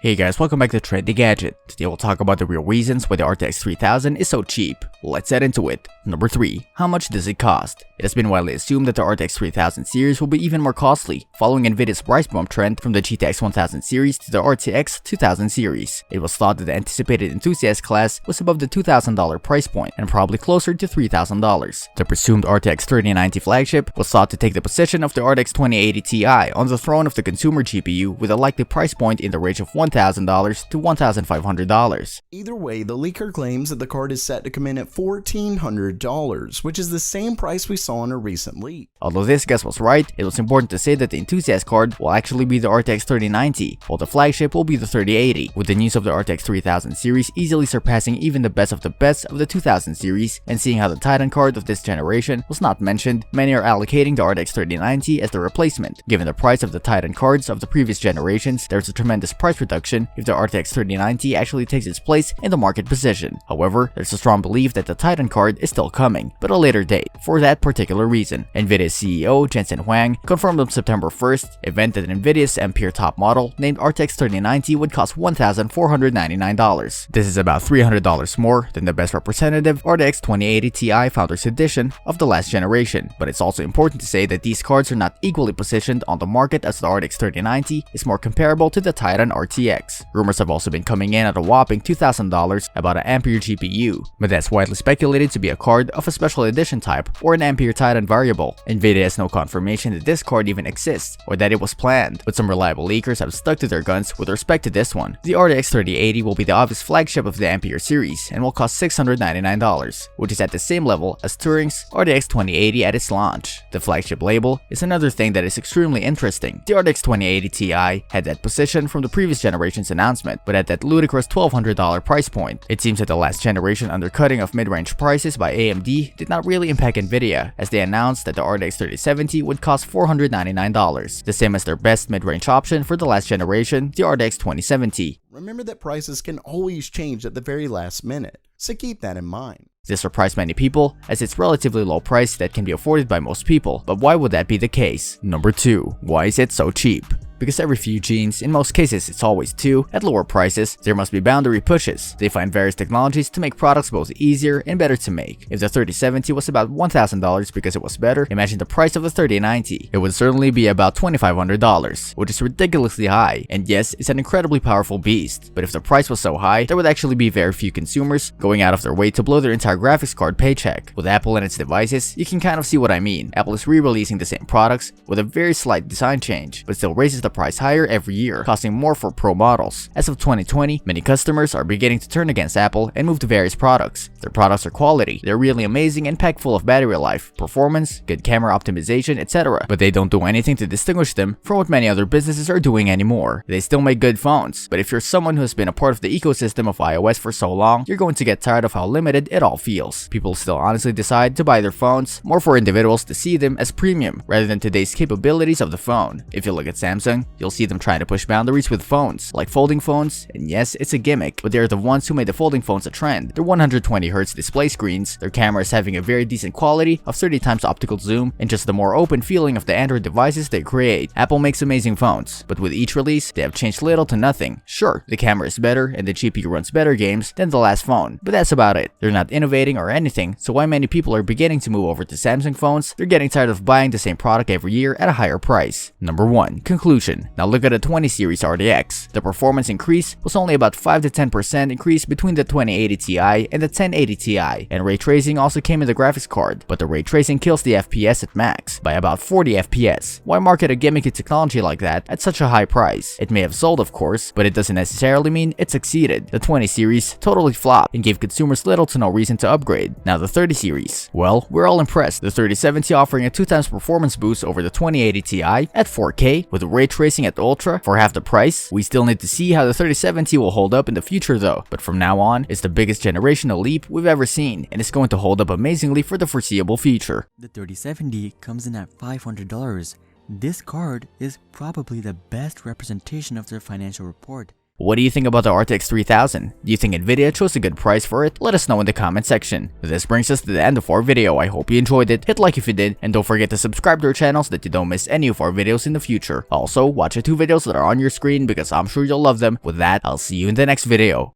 Hey guys, welcome back to Trendy Gadget. Today we'll talk about the real reasons why the RTX 3000 is so cheap. Let's get into it. Number 3. How much does it cost? It has been widely assumed that the RTX 3000 series will be even more costly, following Nvidia's price bump trend from the GTX 1000 series to the RTX 2000 series. It was thought that the anticipated enthusiast class was above the $2,000 price point and probably closer to $3,000. The presumed RTX 3090 flagship was thought to take the position of the RTX 2080 Ti on the throne of the consumer GPU with a likely price point in the range of $1,000 to $1,500. Either way, the leaker claims that the card is set to come in at $1,400, which is the same price we saw in a recent leak. Although this guess was right, it was important to say that the enthusiast card will actually be the RTX 3090, while the flagship will be the 3080, with the news of the RTX 3000 series easily surpassing even the best of the 2000 series, and seeing how the Titan card of this generation was not mentioned, many are allocating the RTX 3090 as the replacement. Given the price of the Titan cards of the previous generations, there's a tremendous price reduction if the RTX 3090 actually takes its place in the market position. However, there's a strong belief that the Titan card is still coming, but a later date, for that particular reason. Nvidia's CEO Jensen Huang confirmed on September 1st event that Nvidia's Ampere top model named RTX 3090 would cost $1,499. This is about $300 more than the best representative RTX 2080 Ti Founders Edition of the last generation, but it's also important to say that these cards are not equally positioned on the market, as the RTX 3090 is more comparable to the Titan RTX. Rumors have also been coming in at a whopping $2,000 about an Ampere GPU, but that's widely speculated to be a card of a special edition type or an Ampere Titan variable. Nvidia has no confirmation that this card even exists or that it was planned, but some reliable leakers have stuck to their guns with respect to this one. The RTX 3080 will be the obvious flagship of the Ampere series and will cost $699, which is at the same level as Turing's RTX 2080 at its launch. The flagship label is another thing that is extremely interesting. The RTX 2080 Ti had that position from the previous generation's announcement, but at that ludicrous $1,200 price point. It seems that the last generation undercutting of mid-range prices by AMD did not really impact Nvidia, as they announced that the RTX 3070 would cost $499, the same as their best mid-range option for the last generation, the RTX 2070. Remember that prices can always change at the very last minute, so keep that in mind. This surprised many people, as it's relatively low price that can be afforded by most people, but why would that be the case? Number 2. Why is it so cheap? Because every few genes, in most cases it's always 2, at lower prices, there must be boundary pushes. They find various technologies to make products both easier and better to make. If the 3070 was about $1,000 because it was better, imagine the price of the 3090. It would certainly be about $2,500, which is ridiculously high, and yes, it's an incredibly powerful beast. But if the price was so high, there would actually be very few consumers going out of their way to blow their entire graphics card paycheck. With Apple and its devices, you can kind of see what I mean. Apple is re-releasing the same products with a very slight design change, but still raises the price higher every year, costing more for pro models. As of 2020, many customers are beginning to turn against Apple and move to various products. Their products are quality, they're really amazing and packed full of battery life, performance, good camera optimization, etc. But they don't do anything to distinguish them from what many other businesses are doing anymore. They still make good phones, but if you're someone who has been a part of the ecosystem of iOS for so long, you're going to get tired of how limited it all feels. People still honestly decide to buy their phones more for individuals to see them as premium rather than today's capabilities of the phone. If you look at Samsung, you'll see them trying to push boundaries with phones, like folding phones, and yes, it's a gimmick, but they're the ones who made the folding phones a trend. Their 120Hz display screens, their cameras having a very decent quality of 30x optical zoom, and just the more open feeling of the Android devices they create. Apple makes amazing phones, but with each release, they have changed little to nothing. Sure, the camera is better and the GPU runs better games than the last phone, but that's about it. They're not innovating or anything, so while many people are beginning to move over to Samsung phones, they're getting tired of buying the same product every year at a higher price. Number 1. Conclusion. Now look at the 20 series RTX. The performance increase was only about 5 to 10% increase between the 2080 Ti and the 1080 Ti, and ray tracing also came in the graphics card, but the ray tracing kills the FPS at max by about 40 FPS. Why market a gimmicky technology like that at such a high price? It may have sold, of course, but it doesn't necessarily mean it succeeded. The 20 series totally flopped and gave consumers little to no reason to upgrade. Now the 30 series. Well, we're all impressed. The 3070 offering a 2x performance boost over the 2080 Ti at 4K with ray tracing at Ultra for half the price. We still need to see how the 3070 will hold up in the future though, but from now on, it's the biggest generational leap we've ever seen, and it's going to hold up amazingly for the foreseeable future. The 3070 comes in at $500. This card is probably the best representation of their financial report. What do you think about the RTX 3000? Do you think Nvidia chose a good price for it? Let us know in the comment section. This brings us to the end of our video. I hope you enjoyed it. Hit like if you did, and don't forget to subscribe to our channel so that you don't miss any of our videos in the future. Also, watch the 2 videos that are on your screen because I'm sure you'll love them. With that, I'll see you in the next video.